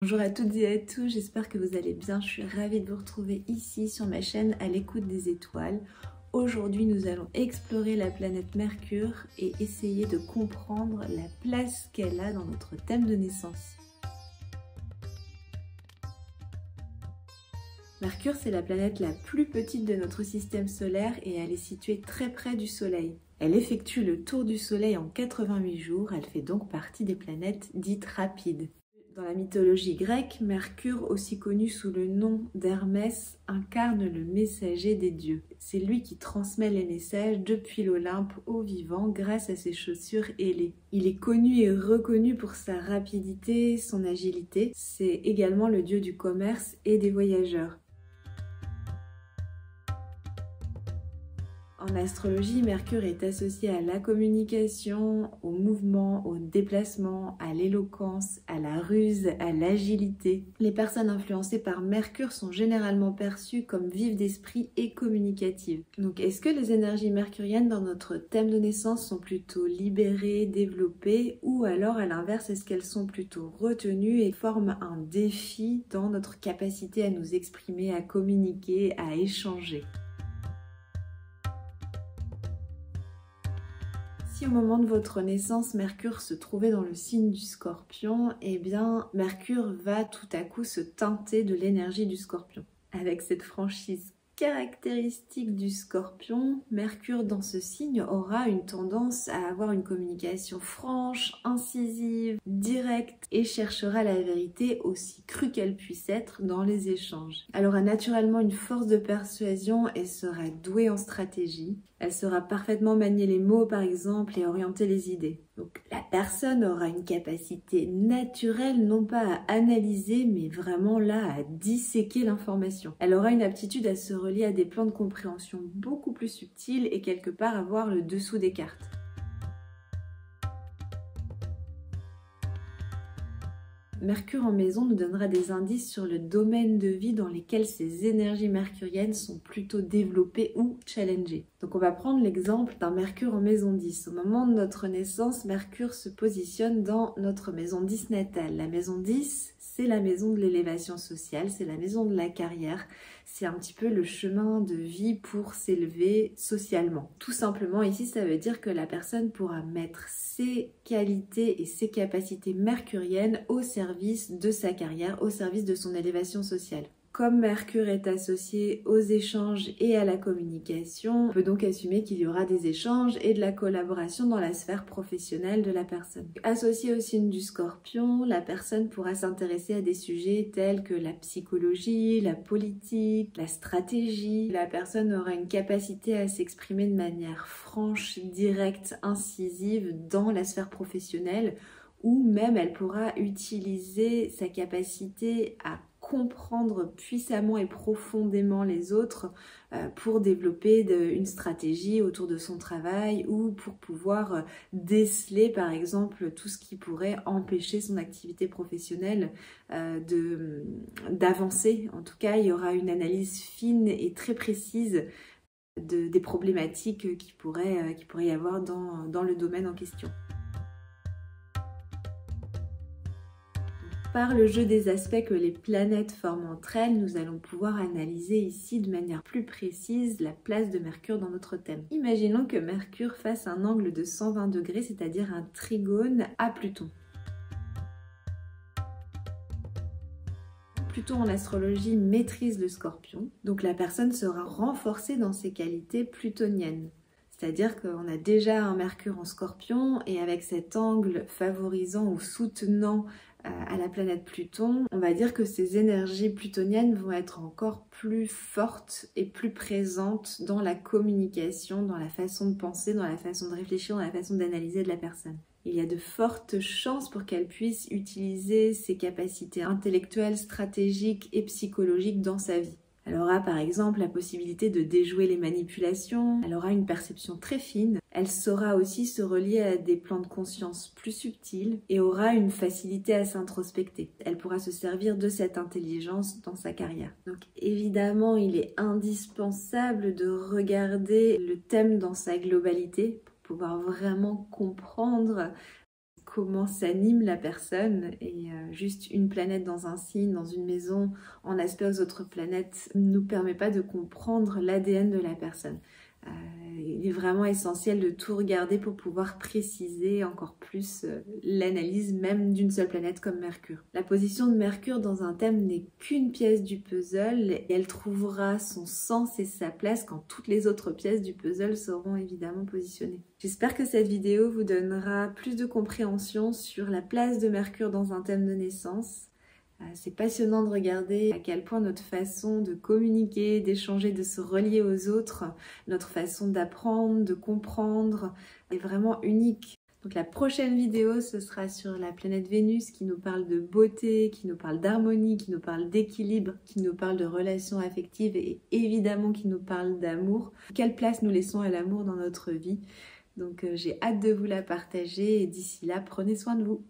Bonjour à toutes et à tous, j'espère que vous allez bien. Je suis ravie de vous retrouver ici sur ma chaîne à l'écoute des étoiles. Aujourd'hui, nous allons explorer la planète Mercure et essayer de comprendre la place qu'elle a dans notre thème de naissance. Mercure, c'est la planète la plus petite de notre système solaire et elle est située très près du Soleil. Elle effectue le tour du Soleil en 88 jours, elle fait donc partie des planètes dites rapides. Dans la mythologie grecque, Mercure, aussi connu sous le nom d'Hermès, incarne le messager des dieux. C'est lui qui transmet les messages depuis l'Olympe aux vivants grâce à ses chaussures ailées. Il est connu et reconnu pour sa rapidité, son agilité. C'est également le dieu du commerce et des voyageurs. En astrologie, Mercure est associé à la communication, au mouvement, au déplacement, à l'éloquence, à la ruse, à l'agilité. Les personnes influencées par Mercure sont généralement perçues comme vives d'esprit et communicatives. Donc, est-ce que les énergies mercuriennes dans notre thème de naissance sont plutôt libérées, développées, ou alors à l'inverse, est-ce qu'elles sont plutôt retenues et forment un défi dans notre capacité à nous exprimer, à communiquer, à échanger ? Si au moment de votre naissance, Mercure se trouvait dans le signe du Scorpion, eh bien, Mercure va tout à coup se teinter de l'énergie du Scorpion. Avec cette franchise caractéristique du Scorpion, Mercure dans ce signe aura une tendance à avoir une communication franche, incisive, directe et cherchera la vérité aussi crue qu'elle puisse être dans les échanges. Elle aura naturellement une force de persuasion et sera douée en stratégie. Elle saura parfaitement manier les mots par exemple et orienter les idées. Donc la personne aura une capacité naturelle non pas à analyser mais vraiment là à disséquer l'information. Elle aura une aptitude à se relier à des plans de compréhension beaucoup plus subtils et quelque part à voir le dessous des cartes. Mercure en maison nous donnera des indices sur le domaine de vie dans lesquels ces énergies mercuriennes sont plutôt développées ou challengées. Donc on va prendre l'exemple d'un Mercure en maison 10. Au moment de notre naissance, Mercure se positionne dans notre maison 10 natale. La maison 10, c'est la maison de l'élévation sociale, c'est la maison de la carrière. C'est un petit peu le chemin de vie pour s'élever socialement. Tout simplement, ici, ça veut dire que la personne pourra mettre ses qualités et ses capacités mercuriennes au service de sa carrière, au service de son élévation sociale. Comme Mercure est associé aux échanges et à la communication, on peut donc assumer qu'il y aura des échanges et de la collaboration dans la sphère professionnelle de la personne. Associé au signe du Scorpion, la personne pourra s'intéresser à des sujets tels que la psychologie, la politique, la stratégie. La personne aura une capacité à s'exprimer de manière franche, directe, incisive dans la sphère professionnelle, ou même elle pourra utiliser sa capacité à comprendre puissamment et profondément les autres pour développer une stratégie autour de son travail ou pour pouvoir déceler par exemple tout ce qui pourrait empêcher son activité professionnelle d'avancer. En tout cas, il y aura une analyse fine et très précise des problématiques qui pourrait y avoir dans le domaine en question. Par le jeu des aspects que les planètes forment entre elles, nous allons pouvoir analyser ici de manière plus précise la place de Mercure dans notre thème. Imaginons que Mercure fasse un angle de 120 degrés, c'est-à-dire un trigone à Pluton. Pluton en astrologie maîtrise le Scorpion, donc la personne sera renforcée dans ses qualités plutoniennes. C'est-à-dire qu'on a déjà un Mercure en Scorpion et avec cet angle favorisant ou soutenant à la planète Pluton, on va dire que ces énergies plutoniennes vont être encore plus fortes et plus présentes dans la communication, dans la façon de penser, dans la façon de réfléchir, dans la façon d'analyser de la personne. Il y a de fortes chances pour qu'elle puisse utiliser ses capacités intellectuelles, stratégiques et psychologiques dans sa vie. Elle aura par exemple la possibilité de déjouer les manipulations, elle aura une perception très fine, elle saura aussi se relier à des plans de conscience plus subtils et aura une facilité à s'introspecter. Elle pourra se servir de cette intelligence dans sa carrière. Donc évidemment, il est indispensable de regarder le thème dans sa globalité pour pouvoir vraiment comprendre comment s'anime la personne et juste une planète dans un signe, dans une maison, en aspect aux autres planètes, ne nous permet pas de comprendre l'ADN de la personne. Il est vraiment essentiel de tout regarder pour pouvoir préciser encore plus l'analyse même d'une seule planète comme Mercure. La position de Mercure dans un thème n'est qu'une pièce du puzzle et elle trouvera son sens et sa place quand toutes les autres pièces du puzzle seront évidemment positionnées. J'espère que cette vidéo vous donnera plus de compréhension sur la place de Mercure dans un thème de naissance. C'est passionnant de regarder à quel point notre façon de communiquer, d'échanger, de se relier aux autres, notre façon d'apprendre, de comprendre est vraiment unique. Donc la prochaine vidéo, ce sera sur la planète Vénus qui nous parle de beauté, qui nous parle d'harmonie, qui nous parle d'équilibre, qui nous parle de relations affectives et évidemment qui nous parle d'amour. Quelle place nous laissons à l'amour dans notre vie? Donc j'ai hâte de vous la partager et d'ici là, prenez soin de vous.